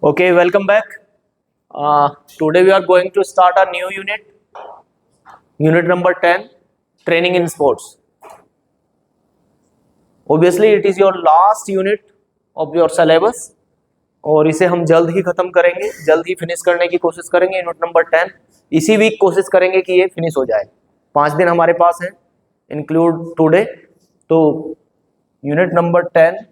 Okay, welcome back. Today we are going to start a new unit number 10, training in sports. Obviously, it is your last unit of your syllabus और इसे हम जल्द ही खत्म करेंगे, जल्द ही finish करने की कोशिश करेंगे। यूनिट नंबर 10 इसी वीक कोशिश करेंगे कि ये फिनिश हो जाए। 5 दिन हमारे पास है, इंक्लूड टुडे। तो unit number 10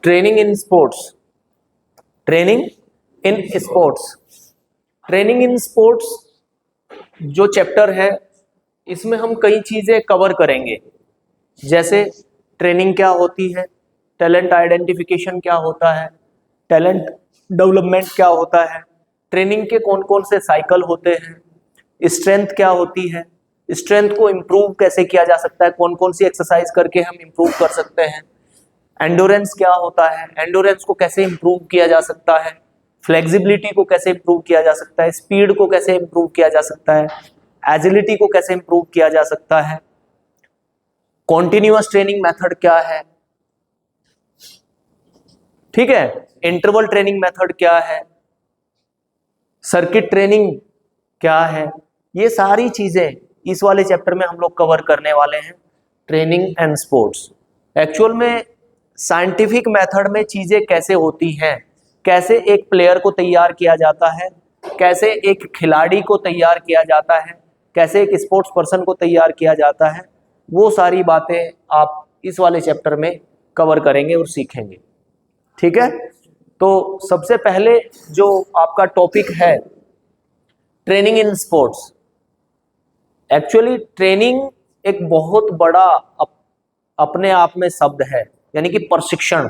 training in sports. Training in sports जो चैप्टर है इसमें हम कई चीजें कवर करेंगे, जैसे ट्रेनिंग क्या होती है, टैलेंट आइडेंटिफिकेशन क्या होता है, टैलेंट डेवलपमेंट क्या होता है, ट्रेनिंग के कौन कौन से साइकिल होते हैं, स्ट्रेंथ क्या होती है, स्ट्रेंथ को इम्प्रूव कैसे किया जा सकता है, कौन कौन सी एक्सरसाइज करके हम इम्प्रूव कर सकते हैं, एंडोरेंस क्या होता है, एंडोरेंस को कैसे इम्प्रूव किया जा सकता है, फ्लेक्सिबिलिटी को कैसे इम्प्रूव किया जा सकता है, स्पीड को कैसे इम्प्रूव किया जा सकता है, एजिलिटी को कैसे इम्प्रूव किया जा सकता है, कॉन्टिन्यूअस ट्रेनिंग मेथड क्या है, ठीक है, इंटरवल ट्रेनिंग मेथड क्या है, सर्किट ट्रेनिंग क्या है। ये सारी चीजें इस वाले चैप्टर में हम लोग कवर करने वाले हैं, ट्रेनिंग एंड स्पोर्ट्स। एक्चुअल में साइंटिफिक मेथड में चीजें कैसे होती हैं, कैसे एक प्लेयर को तैयार किया जाता है, कैसे एक खिलाड़ी को तैयार किया जाता है, कैसे एक स्पोर्ट्स पर्सन को तैयार किया जाता है, वो सारी बातें आप इस वाले चैप्टर में कवर करेंगे और सीखेंगे। ठीक है, तो सबसे पहले जो आपका टॉपिक है training in sports. Actually training एक बहुत बड़ा अपने आप में शब्द है, यानी कि प्रशिक्षण।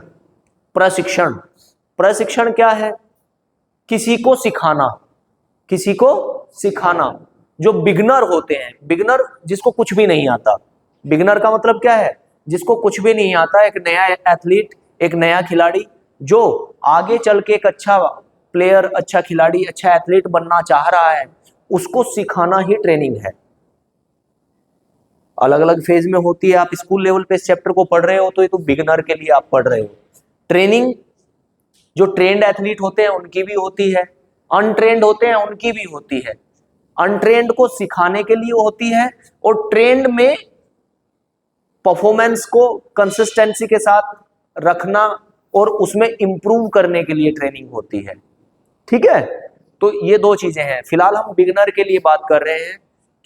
प्रशिक्षण क्या है? किसी को सिखाना। जो बिगनर होते हैं, बिगनर जिसको कुछ भी नहीं आता, बिगनर का मतलब क्या है? जिसको कुछ भी नहीं आता, एक नया एथलीट, एक नया खिलाड़ी जो आगे चल के एक अच्छा प्लेयर, अच्छा खिलाड़ी, अच्छा एथलीट बनना चाह रहा है, उसको सिखाना ही ट्रेनिंग है। अलग अलग फेज में होती है। आप स्कूल लेवल पे इस चैप्टर को पढ़ रहे हो तो ये तो बिगनर के लिए आप पढ़ रहे हो। ट्रेनिंग जो ट्रेंड एथलीट होते हैं उनकी भी होती है, अनट्रेंड होते हैं उनकी भी होती है। अनट्रेंड को सिखाने के लिए होती है और ट्रेंड में परफॉर्मेंस को कंसिस्टेंसी के साथ रखना और उसमें इंप्रूव करने के लिए ट्रेनिंग होती है। ठीक है, तो ये दो चीजें हैं। फिलहाल हम बिगनर के लिए बात कर रहे हैं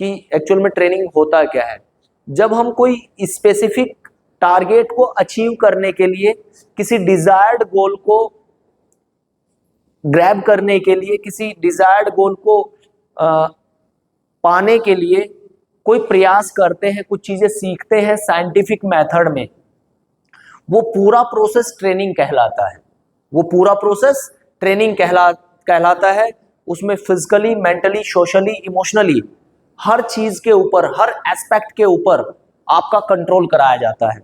कि एक्चुअल में ट्रेनिंग होता क्या है। जब हम कोई स्पेसिफिक टारगेट को अचीव करने के लिए, किसी डिजायर्ड गोल को ग्रैब करने के लिए, किसी डिजायर्ड गोल को पाने के लिए कोई प्रयास करते हैं, कुछ चीजें सीखते हैं साइंटिफिक मेथड में, वो पूरा प्रोसेस ट्रेनिंग कहलाता है। वो पूरा प्रोसेस ट्रेनिंग कहलाता है। उसमें फिजिकली, मेंटली, सोशली, इमोशनली हर चीज के ऊपर, हर एस्पेक्ट के ऊपर आपका कंट्रोल कराया जाता है।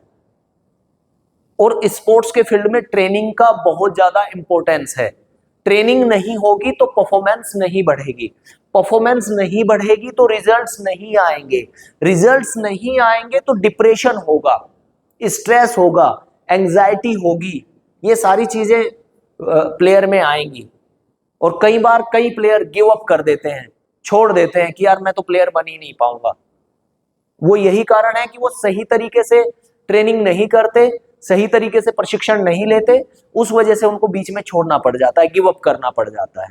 और स्पोर्ट्स के फील्ड में ट्रेनिंग का बहुत ज्यादा इंपॉर्टेंस है। ट्रेनिंग नहीं होगी तो परफॉर्मेंस नहीं बढ़ेगी, परफॉर्मेंस नहीं बढ़ेगी तो रिजल्ट्स नहीं आएंगे, रिजल्ट्स नहीं आएंगे तो डिप्रेशन होगा, स्ट्रेस होगा, एंजाइटी होगी, ये सारी चीजें प्लेयर में आएंगी। और कई बार कई प्लेयर गिव अप कर देते हैं, छोड़ देते हैं कि यार मैं तो प्लेयर बन ही नहीं पाऊंगा। वो यही कारण है कि वो सही तरीके से ट्रेनिंग नहीं करते, सही तरीके से प्रशिक्षण नहीं लेते, उस वजह से उनको बीच में छोड़ना पड़ जाता है, गिव अप करना पड़ जाता है।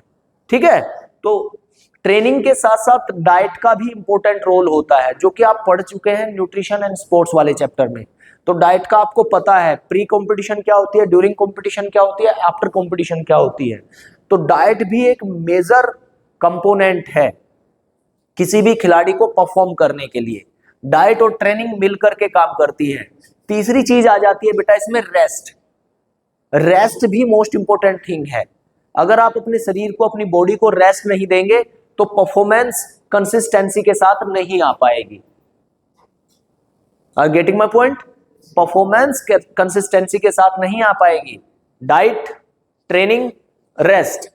ठीक है, तो ट्रेनिंग के साथ साथ डाइट का भी इंपॉर्टेंट रोल होता है, जो कि आप पढ़ चुके हैं न्यूट्रिशन एंड स्पोर्ट्स वाले चैप्टर में। तो डाइट का आपको पता है, प्री कंपटीशन क्या होती है, ड्यूरिंग कंपटीशन क्या होती है, आफ्टर कंपटीशन क्या होती है। तो डाइट भी एक मेजर कंपोनेंट है किसी भी खिलाड़ी को परफॉर्म करने के लिए। डाइट और ट्रेनिंग मिल करके काम करती है। तीसरी चीज आ जाती है बेटा इसमें रेस्ट। रेस्ट भी मोस्ट इंपॉर्टेंट थिंग है। अगर आप अपने शरीर को, अपनी बॉडी को रेस्ट नहीं देंगे तो परफॉर्मेंस कंसिस्टेंसी के साथ नहीं आ पाएगी। Are getting my point? Performance consistency के साथ नहीं आ पाएगी। डाइट, ट्रेनिंग, रेस्ट,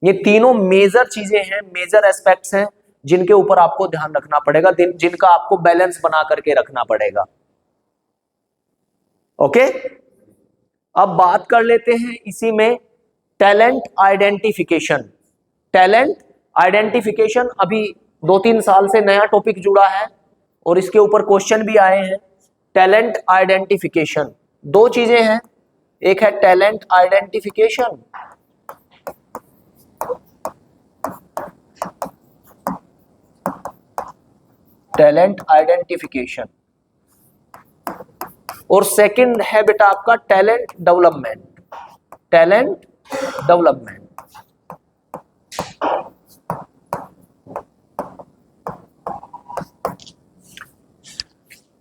ये तीनों मेजर चीजें हैं, मेजर एस्पेक्ट्स हैं जिनके ऊपर आपको ध्यान रखना पड़ेगा, जिनका आपको बैलेंस बना करके रखना पड़ेगा। ओके, अब बात कर लेते हैं इसी में टैलेंट आइडेंटिफिकेशन। टैलेंट आइडेंटिफिकेशन अभी 2-3 साल से नया टॉपिक जुड़ा है और इसके ऊपर क्वेश्चन भी आए हैं। टैलेंट आइडेंटिफिकेशन, दो चीजें हैं, एक है टैलेंट आइडेंटिफिकेशन, टैलेंट आइडेंटिफिकेशन, और सेकंड है बेटा आपका talent development. Talent development,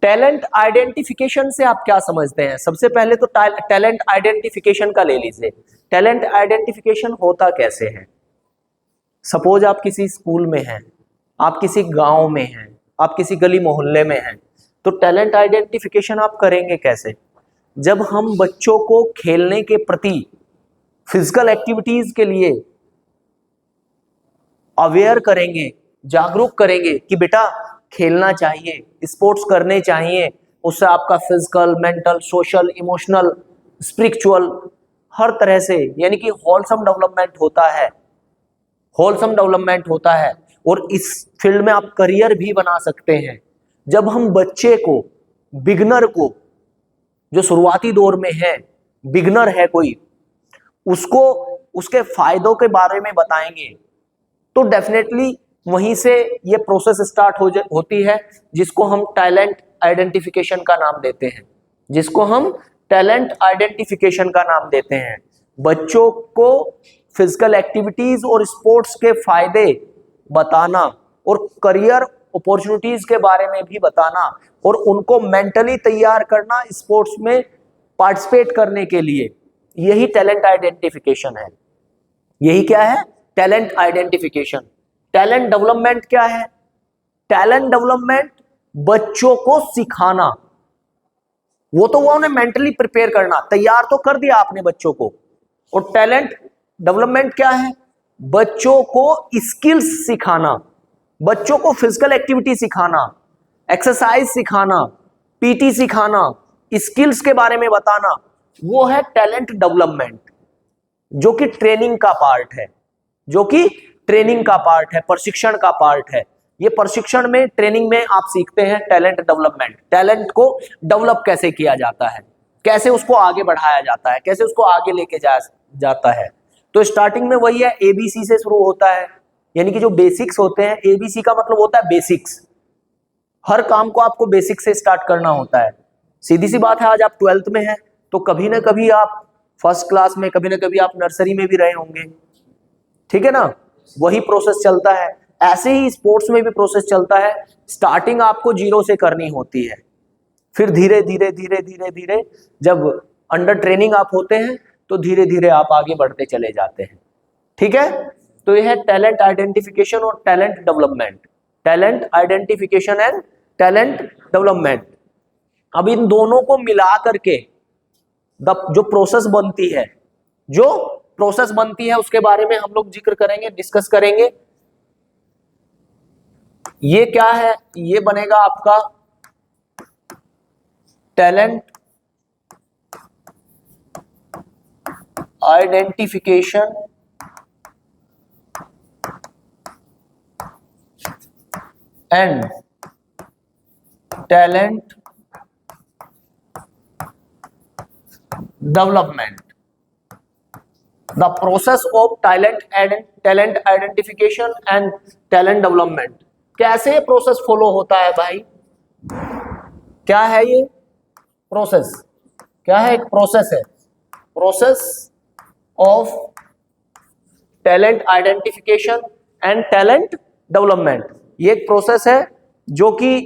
talent identification से आप क्या समझते हैं? सबसे पहले तो टैलेंट आइडेंटिफिकेशन का ले लीजिए। टैलेंट आइडेंटिफिकेशन होता कैसे है? सपोज आप किसी स्कूल में हैं, आप किसी गांव में हैं, आप किसी गली मोहल्ले में हैं, तो टैलेंट आइडेंटिफिकेशन आप करेंगे कैसे? जब हम बच्चों को खेलने के प्रति, फिजिकल एक्टिविटीज के लिए अवेयर करेंगे, जागरूक करेंगे कि बेटा खेलना चाहिए, स्पोर्ट्स करने चाहिए, उससे आपका physical, mental, social, emotional, spiritual हर तरह से यानी कि होलसम डेवलपमेंट होता है, होलसम डेवलपमेंट होता है और इस फील्ड में आप करियर भी बना सकते हैं। जब हम बच्चे को, बिगनर को, जो शुरुआती दौर में है, बिगनर है कोई, उसको उसके फायदों के बारे में बताएंगे तो डेफिनेटली वहीं से ये प्रोसेस स्टार्ट होती है जिसको हम टैलेंट आइडेंटिफिकेशन का नाम देते हैं, जिसको हम टैलेंट आइडेंटिफिकेशन का नाम देते हैं। बच्चों को फिजिकल एक्टिविटीज और स्पोर्ट्स के फायदे बताना और करियर अपॉर्चुनिटीज के बारे में भी बताना और उनको मेंटली तैयार करना स्पोर्ट्स में पार्टिसिपेट करने के लिए, यही टैलेंट आइडेंटिफिकेशन है। यही क्या है? Talent identification. टैलेंट डेवलपमेंट क्या है? टैलेंट डेवलपमेंट बच्चों को सिखाना, वो तो वो उन्हें मेंटली प्रिपेयर करना, तैयार तो कर दिया आपने बच्चों को। और टैलेंट डेवलपमेंट क्या है? बच्चों को स्किल्स सिखाना, बच्चों को फिजिकल एक्टिविटी सिखाना, एक्सरसाइज सिखाना, पीटी सिखाना, स्किल्स के बारे में बताना, वो है टैलेंट डेवलपमेंट, जो कि ट्रेनिंग का पार्ट है, जो कि ट्रेनिंग का पार्ट है, प्रशिक्षण का पार्ट है। ये प्रशिक्षण में, ट्रेनिंग में आप सीखते हैं टैलेंट डेवलपमेंट। टैलेंट को डेवलप कैसे किया जाता है, कैसे उसको आगे बढ़ाया जाता है, कैसे उसको आगे लेके जाता है। तो स्टार्टिंग में वही है, एबीसी से शुरू होता है, यानी कि जो बेसिक्स होते हैं, एबीसी का मतलब होता है बेसिक्स। हर काम को आपको बेसिक से स्टार्ट करना होता है। सीधी सी बात है, आज आप 12th में हैं तो कभी ना कभी आप फर्स्ट क्लास में, कभी ना कभी आप नर्सरी में भी रहे होंगे, ठीक है ना? वही प्रोसेस चलता है। ऐसे ही स्पोर्ट्स में भी प्रोसेस चलता है। स्टार्टिंग आपको 0 से करनी होती है, फिर धीरे धीरे धीरे धीरे धीरे जब अंडर ट्रेनिंग आप होते हैं तो धीरे धीरे आप आगे बढ़ते चले जाते हैं, ठीक है? तो यह है टैलेंट आइडेंटिफिकेशन और talent development. Talent identification and talent development. अब इन दोनों को मिला करके जो प्रोसेस बनती है, जो प्रोसेस बनती है उसके बारे में हम लोग जिक्र करेंगे, डिस्कस करेंगे। ये क्या है? ये बनेगा आपका talent identification and talent development. The process of talent identification and talent development. कैसे ये प्रोसेस फॉलो होता है भाई? क्या है ये प्रोसेस? क्या है? एक प्रोसेस है, process of talent identification and talent development. ये एक प्रोसेस है जो कि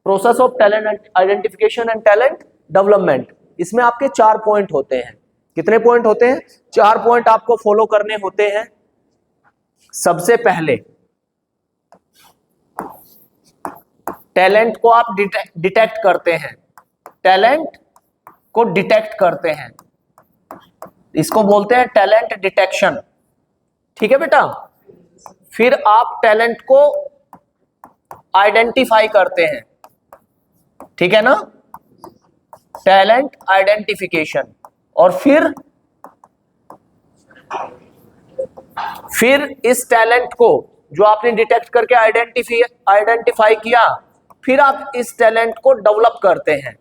process of talent identification and talent development, इसमें आपके 4 पॉइंट होते हैं। कितने पॉइंट होते हैं? 4 पॉइंट आपको फॉलो करने होते हैं। सबसे पहले टैलेंट को आप डिटेक्ट करते हैं, टैलेंट को डिटेक्ट करते हैं, इसको बोलते हैं टैलेंट डिटेक्शन। ठीक है बेटा। फिर आप टैलेंट को आइडेंटिफाई करते हैं, ठीक है ना, टैलेंट आइडेंटिफिकेशन। और फिर इस टैलेंट को जो आपने डिटेक्ट करके आइडेंटिफाई किया, फिर आप इस टैलेंट को डेवलप करते हैं।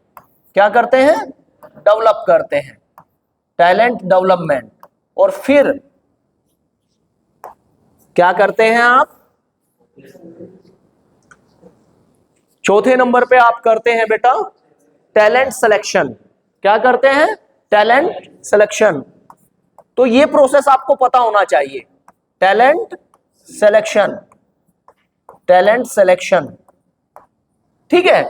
क्या करते हैं? डेवलप करते हैं, टैलेंट डेवलपमेंट। और फिर क्या करते हैं आप? चौथे नंबर पे आप करते हैं बेटा टैलेंट सिलेक्शन। क्या करते हैं? Talent selection. तो ये प्रोसेस आपको पता होना चाहिए, टैलेंट सिलेक्शन, टैलेंट सिलेक्शन। ठीक है,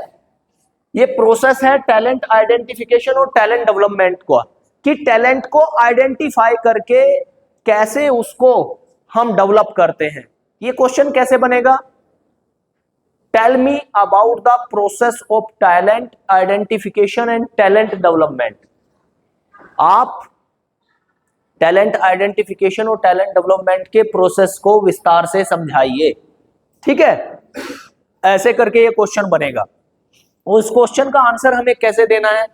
ये प्रोसेस है टैलेंट आइडेंटिफिकेशन और टैलेंट डेवलपमेंट को, कि टैलेंट को आइडेंटिफाई करके कैसे उसको हम डेवलप करते हैं। ये क्वेश्चन कैसे बनेगा? Tell me about the process of talent identification and talent development. आप टैलेंट आइडेंटिफिकेशन और टैलेंट डेवलपमेंट के प्रोसेस को विस्तार से समझाइए। ठीक है, ऐसे करके ये क्वेश्चन बनेगा। उस क्वेश्चन का आंसर हमें कैसे देना है?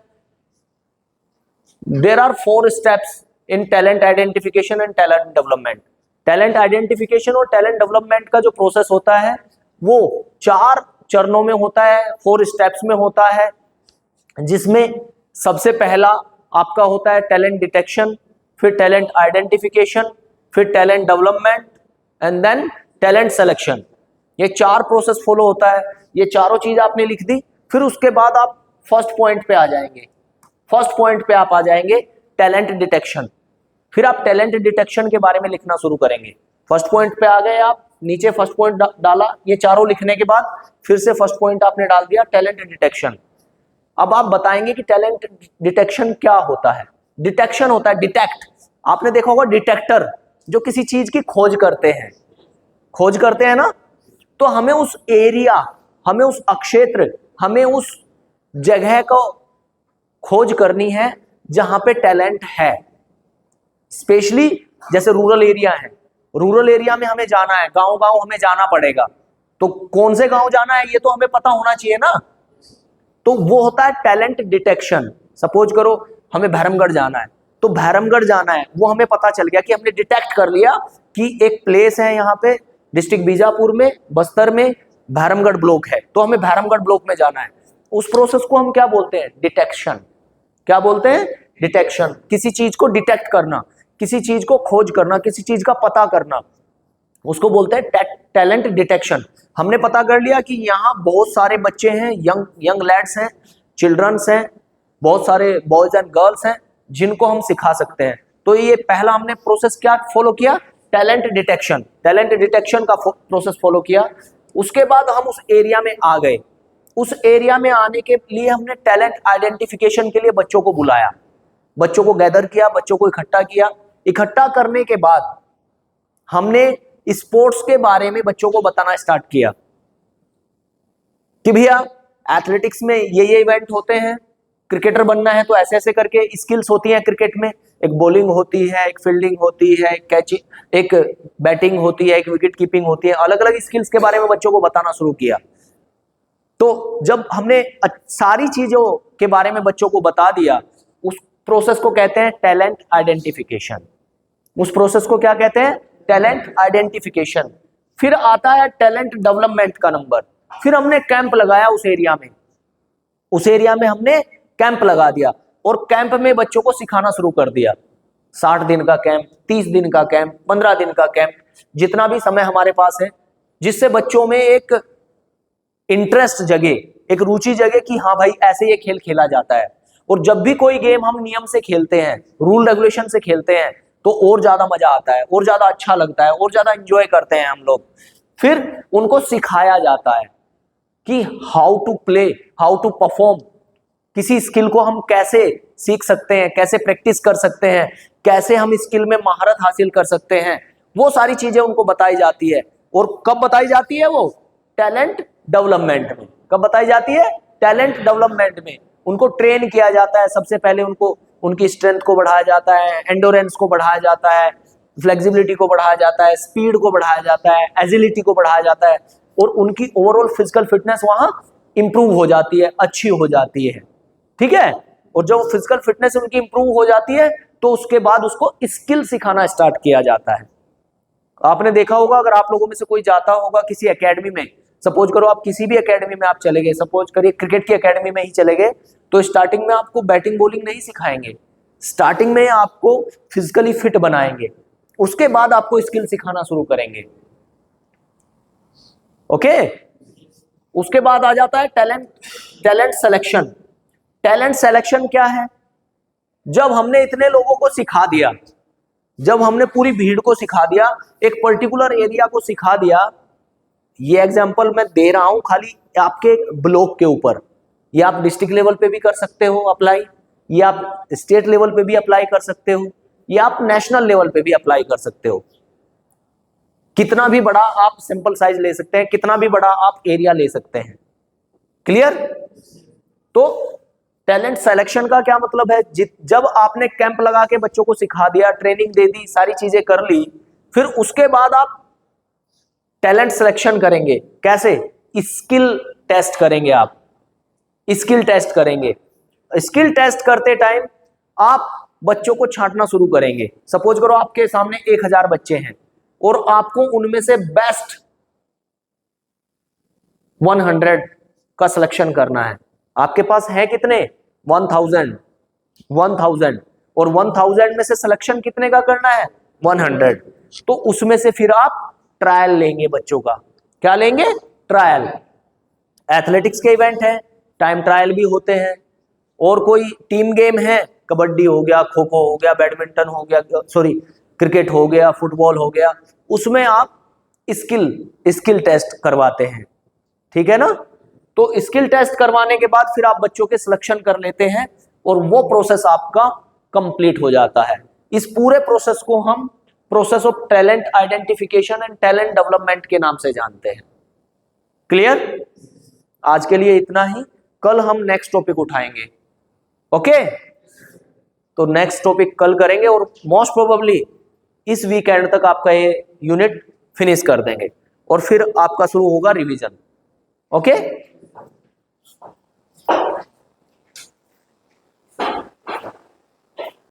There are 4 steps in talent identification and talent development. Talent identification और टैलेंट डेवलपमेंट का जो प्रोसेस होता है वो 4 चरणों में होता है, 4 स्टेप्स में होता है, जिसमें सबसे पहला आपका होता है टैलेंट डिटेक्शन, फिर टैलेंट आइडेंटिफिकेशन, फिर talent development and then talent selection. ये 4 प्रोसेस फॉलो होता है। ये चारों चीज आपने लिख दी। फिर उसके बाद आप फर्स्ट पॉइंट पे आ जाएंगे। फर्स्ट पॉइंट पे आप आ जाएंगे टैलेंट डिटेक्शन। फिर आप टैलेंट डिटेक्शन के बारे में लिखना शुरू करेंगे। फर्स्ट पॉइंट पे आ गए आप, नीचे फर्स्ट पॉइंट डाला, ये चारों लिखने के बाद फिर से फर्स्ट पॉइंट आपने डाल दिया टैलेंट डिटेक्शन। अब आप बताएंगे कि टैलेंट डिटेक्शन क्या होता है। डिटेक्शन होता है डिटेक्ट। आपने देखा होगा डिटेक्टर जो किसी चीज की खोज करते हैं, खोज करते हैं ना, तो हमें उस एरिया, हमें उस अक्षेत्र, हमें उस जगह को खोज करनी है जहां पे टैलेंट है। स्पेशली जैसे रूरल एरिया है, रूरल एरिया में हमें जाना है, गांव गांव हमें जाना पड़ेगा, तो कौन से गांव जाना है ये तो हमें पता होना चाहिए ना। तो वो होता है टैलेंट डिटेक्शन। सपोज करो हमें भैरमगढ़ जाना है, तो भैरमगढ़ जाना है वो हमें पता चल गया कि हमने डिटेक्ट कर लिया कि एक प्लेस है यहाँ पे डिस्ट्रिक्ट बीजापुर में, बस्तर में भैरमगढ़ ब्लॉक है, तो हमें भैरमगढ़ ब्लॉक में जाना है। उस प्रोसेस को हम क्या बोलते हैं? डिटेक्शन। क्या बोलते हैं? डिटेक्शन। किसी चीज को डिटेक्ट करना, किसी चीज को खोज करना, किसी चीज का पता करना, उसको बोलते हैं टैलेंट डिटेक्शन। हमने पता कर लिया कि यहाँ बहुत सारे बच्चे हैं, यंग लैड्स हैं, चिल्ड्रंस हैं, बहुत सारे बॉयज एंड गर्ल्स हैं जिनको हम सिखा सकते हैं। तो ये पहला हमने प्रोसेस क्या फॉलो किया? Talent detection. टैलेंट डिटेक्शन का प्रोसेस फॉलो किया। उसके बाद हम उस एरिया में आ गए। उस एरिया में आने के लिए हमने टैलेंट आइडेंटिफिकेशन के लिए बच्चों को बुलाया, बच्चों को गैदर किया, बच्चों को इकट्ठा किया। इकट्ठा करने के बाद हमने स्पोर्ट्स के बारे में बच्चों को बताना स्टार्ट किया कि भैया एथलेटिक्स में ये इवेंट होते हैं, क्रिकेटर बनना है तो ऐसे ऐसे करके स्किल्स होती हैं क्रिकेट में। एक बॉलिंग होती है, एक फील्डिंग होती है, एक कैचिंग, एक बैटिंग होती है, एक विकेट कीपिंग होती है। अलग अलग स्किल्स के बारे में बच्चों को बताना शुरू किया। तो जब हमने सारी चीजों के बारे में बच्चों को बता दिया, उस प्रोसेस को कहते हैं टैलेंट आइडेंटिफिकेशन। उस प्रोसेस को क्या कहते हैं? Talent identification. फिर आता है टैलेंट डेवलपमेंट का नंबर। फिर हमने कैंप लगाया उस एरिया में, उस एरिया में हमने कैंप लगा दिया और कैंप में बच्चों को सिखाना शुरू कर दिया। 60 दिन का कैंप, 30 दिन का कैंप, 15 दिन का कैंप, जितना भी समय हमारे पास है, जिससे बच्चों में एक इंटरेस्ट जगे, एक रुचि जगे कि हाँ भाई ऐसे ये खेल खेला जाता है। और जब भी कोई गेम हम नियम से खेलते हैं, रूल रेगुलेशन से खेलते हैं, तो और ज्यादा मजा आता है, और ज्यादा अच्छा लगता है, और ज्यादा एंजॉय करते हैं हम लोग। फिर उनको सिखाया जाता है, कि how to play, how to perform, किसी स्किल को हम कैसे सीख सकते हैं, कैसे प्रैक्टिस कर सकते हैं, कैसे हम स्किल में महारत हासिल कर सकते हैं, वो सारी चीजें उनको बताई जाती है। और कब बताई जाती है? वो टैलेंट डेवलपमेंट में। कब बताई जाती है? टैलेंट डेवलपमेंट में। उनको ट्रेन किया जाता है, सबसे पहले उनको उनकी स्ट्रेंथ को बढ़ाया जाता है, एंडोरेंस को बढ़ाया जाता है, फ्लेक्सिबिलिटी को बढ़ाया जाता है, स्पीड को बढ़ाया जाता है, एजिलिटी को बढ़ाया जाता है, और उनकी ओवरऑल फिजिकल फिटनेस वहां इंप्रूव हो जाती है, अच्छी हो जाती है। ठीक है। और जब फिजिकल फिटनेस उनकी इंप्रूव हो जाती है तो उसके बाद उसको स्किल सिखाना स्टार्ट किया जाता है। आपने देखा होगा, अगर आप लोगों में से कोई जाता होगा किसी एकेडमी में, सपोज करो आप किसी भी एकेडमी में आप चले गए, सपोज करिए क्रिकेट की एकेडमी में ही चले गए, तो स्टार्टिंग में आपको बैटिंग बॉलिंग नहीं सिखाएंगे, स्टार्टिंग में आपको फिजिकली फिट बनाएंगे, उसके बाद आपको स्किल सिखाना शुरू करेंगे। ओके। उसके बाद आ जाता है टैलेंट सिलेक्शन। टैलेंट सिलेक्शन क्या है? जब हमने इतने लोगों को सिखा दिया, जब हमने पूरी भीड़ को सिखा दिया, एक पर्टिकुलर एरिया को सिखा दिया, ये एग्जांपल मैं दे रहा हूं खाली आपके ब्लॉक के ऊपर, ये आप डिस्ट्रिक्ट लेवल पे भी कर सकते हो अप्लाई, ये आप स्टेट लेवल पे भी अप्लाई कर सकते हो, ये आप नेशनल लेवल पे भी अप्लाई कर सकते हो। कितना भी बड़ा आप सैंपल साइज ले सकते हैं, कितना भी बड़ा आप एरिया ले सकते हैं। क्लियर? तो टैलेंट सिलेक्शन का क्या मतलब है? जब आपने कैंप लगा के बच्चों को सिखा दिया, ट्रेनिंग दे दी, सारी चीजें कर ली, फिर उसके बाद आप टैलेंट सिलेक्शन करेंगे। कैसे? स्किल टेस्ट करेंगे। आप स्किल टेस्ट करेंगे। स्किल टेस्ट करते टाइम आप बच्चों को छांटना शुरू करेंगे। सपोज करो आपके सामने 1000 बच्चे हैं और आपको उनमें से बेस्ट 100 का सिलेक्शन करना है। आपके पास है कितने? 1000 और 1000 में से सिलेक्शन कितने का करना है? 100। तो उसमें से फिर आप ट्रायल लेंगे बच्चों का। क्या लेंगे? ट्रायल। एथलेटिक्स के इवेंट है, टाइम ट्रायल भी होते हैं, और कोई टीम गेम है, कबड्डी हो गया, खो खो हो गया, बैडमिंटन हो गया, सॉरी क्रिकेट हो गया, फुटबॉल हो गया, उसमें आप स्किल टेस्ट करवाते हैं। ठीक है ना? तो स्किल टेस्ट करवाने के बाद फिर आप बच्चों के सिलेक्शन कर लेते हैं और वो प्रोसेस आपका कंप्लीट हो जाता है। इस पूरे प्रोसेस को हम process of talent identification and talent development के नाम से जानते हैं। क्लियर? आज के लिए इतना ही, कल हम नेक्स्ट टॉपिक उठाएंगे। ओके? तो नेक्स्ट टॉपिक कल करेंगे और मोस्ट प्रोबेबली इस वीकेंड तक आपका ये यूनिट फिनिश कर देंगे और फिर आपका शुरू होगा रिवीजन। ओके?